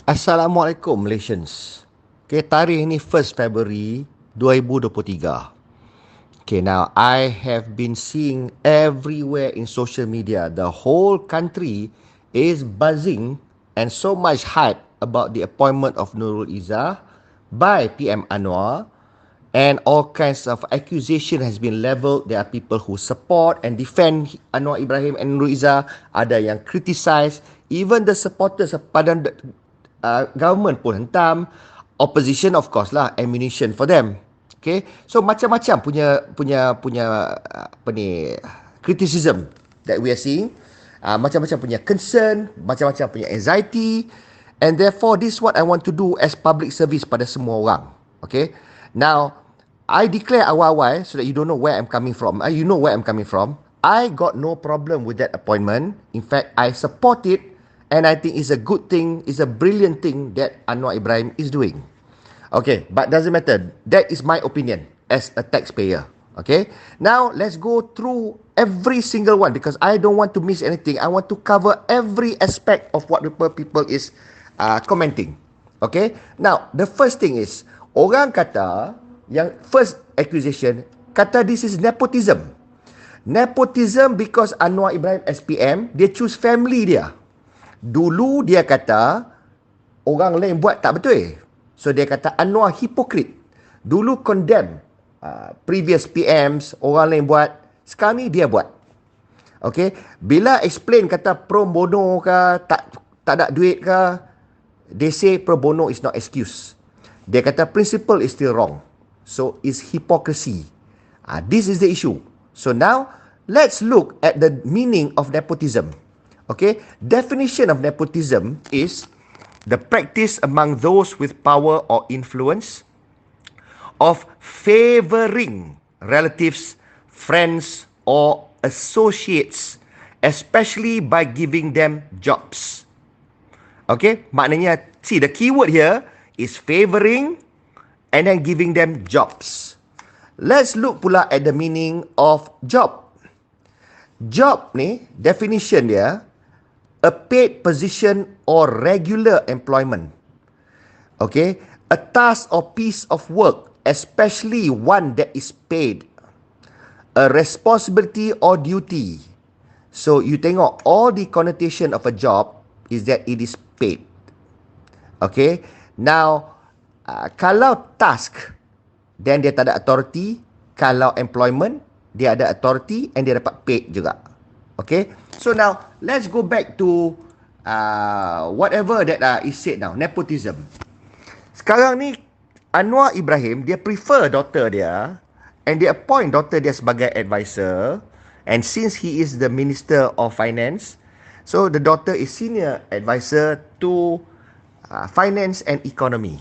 Assalamualaikum Malaysians. Okay, tarikh ni 1st February 2023. Okay, now I have been seeing everywhere in social media, the whole country is buzzing and so much hype about the appointment of Nurul Izzah by PM Anwar, and all kinds of accusation has been levelled. There are people who support and defend Anwar Ibrahim and Nurul Izzah, ada yang criticize, even the supporters of Padan government pun hentam, opposition of course lah, ammunition for them. Okay, so macam-macam punya apa ni, criticism that we are seeing, macam-macam punya concern, macam-macam punya anxiety, and therefore this is what I want to do as public service pada semua orang. Okay, now I declare awal-awal so that you don't know where I'm coming from. You know where I'm coming from. I got no problem with that appointment. In fact, I support it, and I think it's a good thing, it's a brilliant thing that Anwar Ibrahim is doing. Okay, but doesn't matter. That is my opinion as a taxpayer. Okay, now let's go through every single one because I don't want to miss anything. I want to cover every aspect of what people is commenting. Okay, now the first thing is, orang kata, yang first accusation, kata this is nepotism. Nepotism because Anwar Ibrahim SPM, dia choose family dia. Dulu dia kata orang lain buat tak betul. So dia kata Anwar hypocrite. Dulu condemn previous PMs, orang lain buat, sekarang ni dia buat. Okay, bila explain kata pro bono ke, tak ada duit ke, they say pro bono is not excuse. Dia kata principle is still wrong. So it's hypocrisy. This is the issue. So now let's look at the meaning of nepotism. Okay, definition of nepotism is the practice among those with power or influence of favouring relatives, friends or associates, especially by giving them jobs. Okay, maknanya, see the keyword here is favouring and then giving them jobs. Let's look pula at the meaning of job. Job ni, definition dia, a paid position or regular employment. Okay, a task or piece of work, especially one that is paid. A responsibility or duty. So you tengok, all the connotation of a job is that it is paid. Okay, now kalau task, then dia tak ada authority. Kalau employment, dia ada authority and dia dapat paid juga. Okay, so now let's go back to whatever that is said now, nepotism. Sekarang ni Anwar Ibrahim, dia prefer daughter dia and dia appoint daughter dia sebagai advisor, and since he is the Minister of Finance, so the daughter is senior advisor to finance and economy.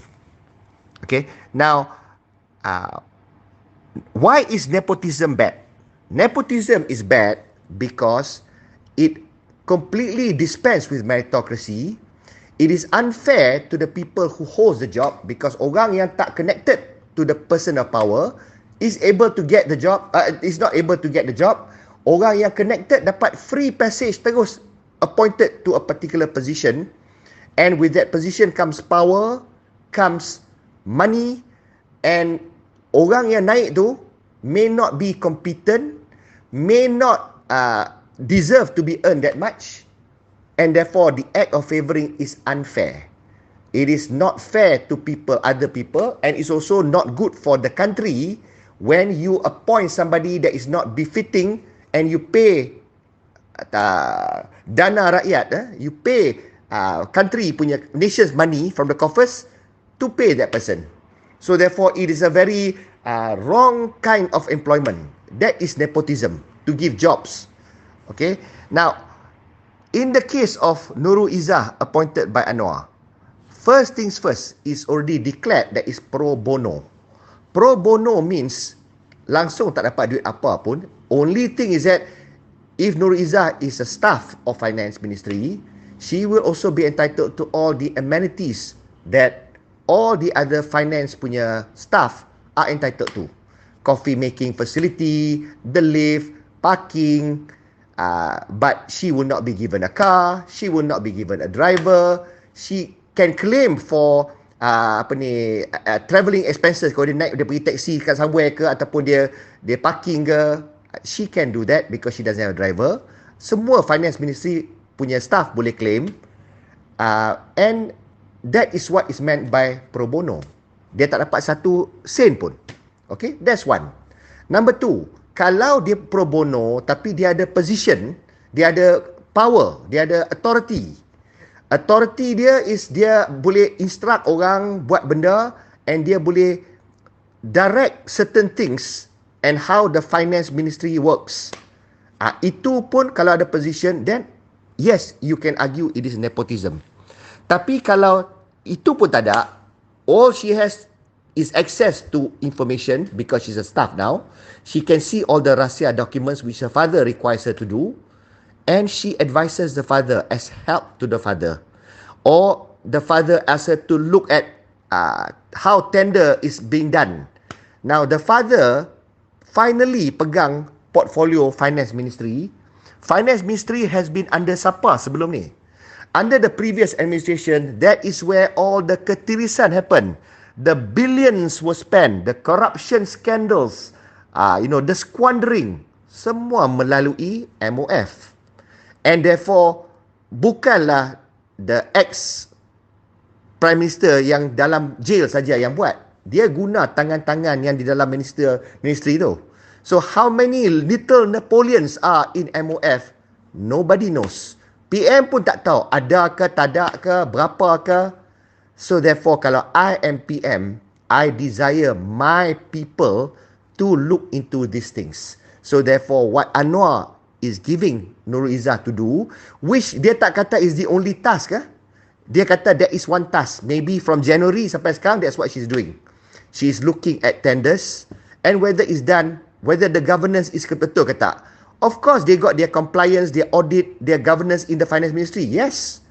Okay, now why is nepotism bad? Nepotism is bad because it completely dispense with meritocracy. It is unfair to the people who hold the job because orang yang tak connected to the person of power is able to get the job, is not able to get the job. Orang yang connected dapat free passage terus appointed to a particular position, and with that position comes power, comes money, and orang yang naik tu may not be competent, may not deserve to be earned that much, and therefore the act of favouring is unfair. It is not fair to people, other people, and it's also not good for the country when you appoint somebody that is not befitting and you pay dana rakyat, you pay country punya, nation's money from the coffers to pay that person. So therefore it is a very wrong kind of employment. That is nepotism, to give jobs. Okay, now in the case of Nurul Izzah appointed by Anwar, first things first, is already declared that is pro bono. Pro bono means langsung tak dapat duit apa pun. Only thing is that if Nurul Izzah is a staff of finance ministry, she will also be entitled to all the amenities that all the other finance punya staff are entitled to. Coffee making facility, the lift, parking, but she will not be given a car, she will not be given a driver, she can claim for travelling expenses. Kalau dia naik, dia pergi taxi kat somewhere ke, ataupun dia parking ke, she can do that because she doesn't have a driver. Semua finance ministry punya staff boleh claim, and that is what is meant by pro bono. Dia tak dapat satu sen pun. Okay, that's one. Number two, kalau dia pro bono tapi dia ada position, dia ada power, dia ada authority. Authority dia is dia boleh instruct orang buat benda, and dia boleh direct certain things and how the finance ministry works. Itu pun kalau ada position, then yes, you can argue it is nepotism. Tapi kalau itu pun tak ada, all she has is access to information because she's a staff now. She can see all the rahsia documents which her father requires her to do, and she advises the father as help to the father. Or the father asks her to look at how tender is being done. Now, the father finally pegang portfolio finance ministry. Finance ministry has been under siapa sebelum ni? Under the previous administration, that is where all the ketirisan happened. The billions were spent, the corruption scandals, the squandering, semua melalui MOF. And therefore, bukanlah the ex-Prime Minister yang dalam jail saja yang buat. Dia guna tangan-tangan yang di dalam ministry tu. So, how many little Napoleons are in MOF? Nobody knows. PM pun tak tahu ada ke, tak ada ke, berapa ke. So therefore, kalau I am PM, I desire my people to look into these things. So therefore, what Anwar is giving Nurul Izzah to do, which dia tak kata is the only task. Dia kata that is one task. Maybe from January sampai sekarang, that's what she's doing. She's looking at tenders and whether it's done, whether the governance is betul ke tak. Of course, they got their compliance, their audit, their governance in the finance ministry. Yes.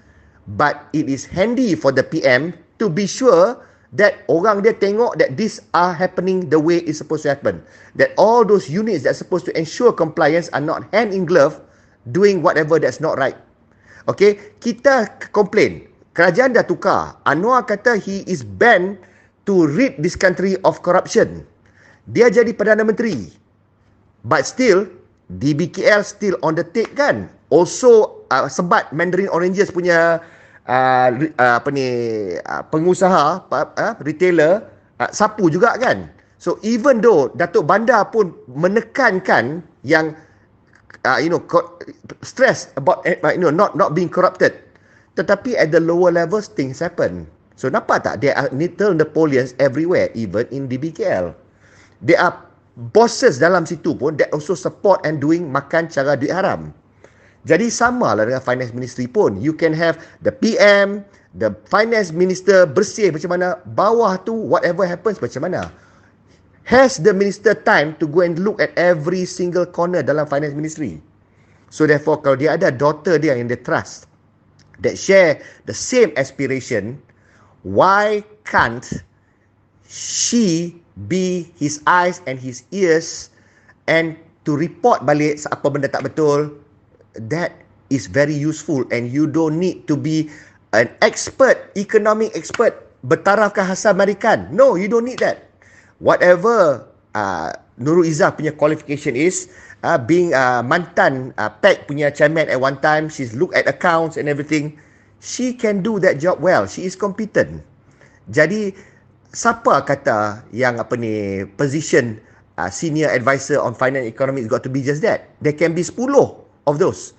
But it is handy for the PM to be sure that orang dia tengok that these are happening the way it's supposed to happen. That all those units that are supposed to ensure compliance are not hand in glove doing whatever that's not right. Okay, kita complain. Kerajaan dah tukar. Anwar kata he is banned to rid this country of corruption. Dia jadi Perdana Menteri. But still, DBKL still on the take kan. Also, sebat Mandarin Oranges punya pengusaha, retailer, sapu juga kan. So, even though Datuk Bandar pun menekankan yang, stress about, not being corrupted. Tetapi at the lower levels, things happen. So, nampak tak? There are little Napoleons everywhere, even in DBKL. There are bosses dalam situ pun that also support and doing makan cara duit haram. Jadi sama lah dengan finance ministry pun. You can have the PM, the finance minister bersih macam mana, bawah tu whatever happens macam mana. Has the minister time to go and look at every single corner dalam finance ministry? So therefore, kalau dia ada daughter dia yang dia trust, that share the same aspiration, why can't she be his eyes and his ears and to report balik apa benda tak betul? That is very useful, and you don't need to be an expert, economic expert, bertaraf ke Hasan Marikan. No, you don't need that. Whatever Nurul Izzah punya qualification is, being mantan PAC punya chairman at one time, she's looked at accounts and everything, she can do that job well. She is competent. Jadi, siapa kata yang position senior advisor on finance and economics got to be just that? There can be 10 of those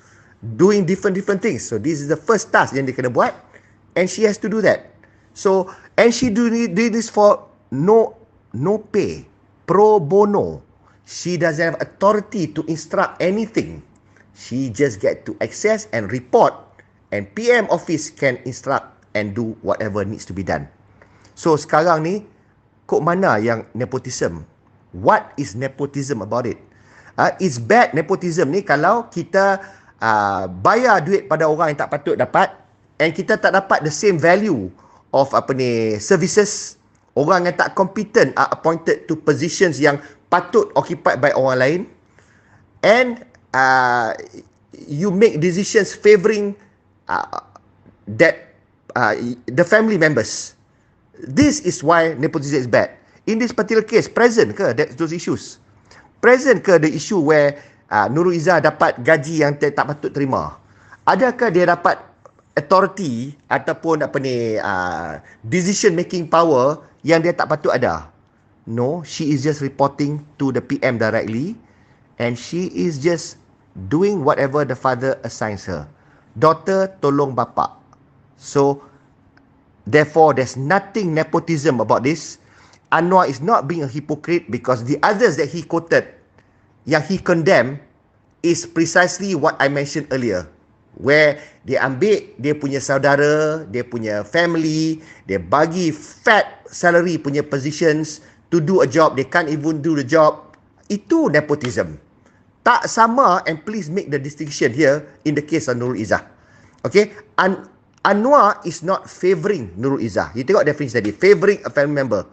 doing different things. So this is the first task yang dia kena buat, and she has to do that. So, and she do this for no pay, pro bono. She doesn't have authority to instruct anything. She just get to access and report, and PM office can instruct and do whatever needs to be done. So sekarang ni, kok mana yang nepotism? What is nepotism about it? It's bad nepotism ni kalau kita bayar duit pada orang yang tak patut dapat, and kita tak dapat the same value of services. Orang yang tak competent are appointed to positions yang patut occupied by orang lain, and you make decisions favouring that the family members. This is why nepotism is bad. In this particular case, present ke those issues? Present ke the issue where Nurul Izzah dapat gaji yang tak patut terima? Adakah dia dapat authority ataupun decision making power yang dia tak patut ada? No, she is just reporting to the PM directly and she is just doing whatever the father assigns her. Daughter tolong bapa. So therefore, there's nothing nepotism about this. Anwar is not being a hypocrite because the others that he quoted, yang he condemned, is precisely what I mentioned earlier. Where dia ambil dia punya saudara, dia punya family, dia bagi fat salary punya positions to do a job, they can't even do the job. Itu nepotism. Tak sama, and please make the distinction here in the case of Nurul Izzah. Okay? Anwar is not favouring Nurul Izzah. You tengok definition tadi. Favouring a family member.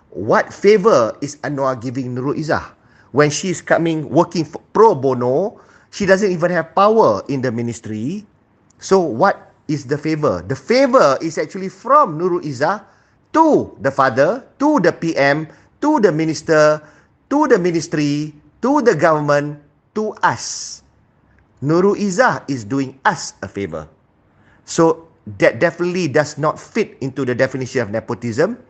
What favour is Anwar giving Nurul Izzah? When she's working for pro bono, she doesn't even have power in the ministry. So what is the favour? The favour is actually from Nurul Izzah to the father, to the PM, to the minister, to the ministry, to the government, to us. Nurul Izzah is doing us a favour. So that definitely does not fit into the definition of nepotism,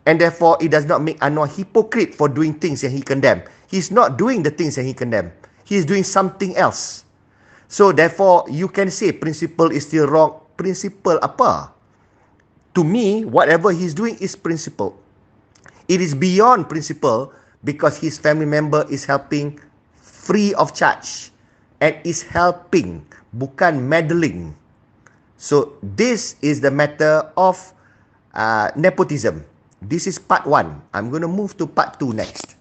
and therefore it does not make Anwar hypocrite for doing things yang he condemned. He's not doing the things yang he condemned. He is doing something else. So therefore you can say principle is still wrong. Principle apa? To me, whatever he's doing is principle. It is beyond principle because his family member is helping free of charge and is helping, bukan meddling. So this is the matter of nepotism. This is part 1. I'm going to move to part 2 next.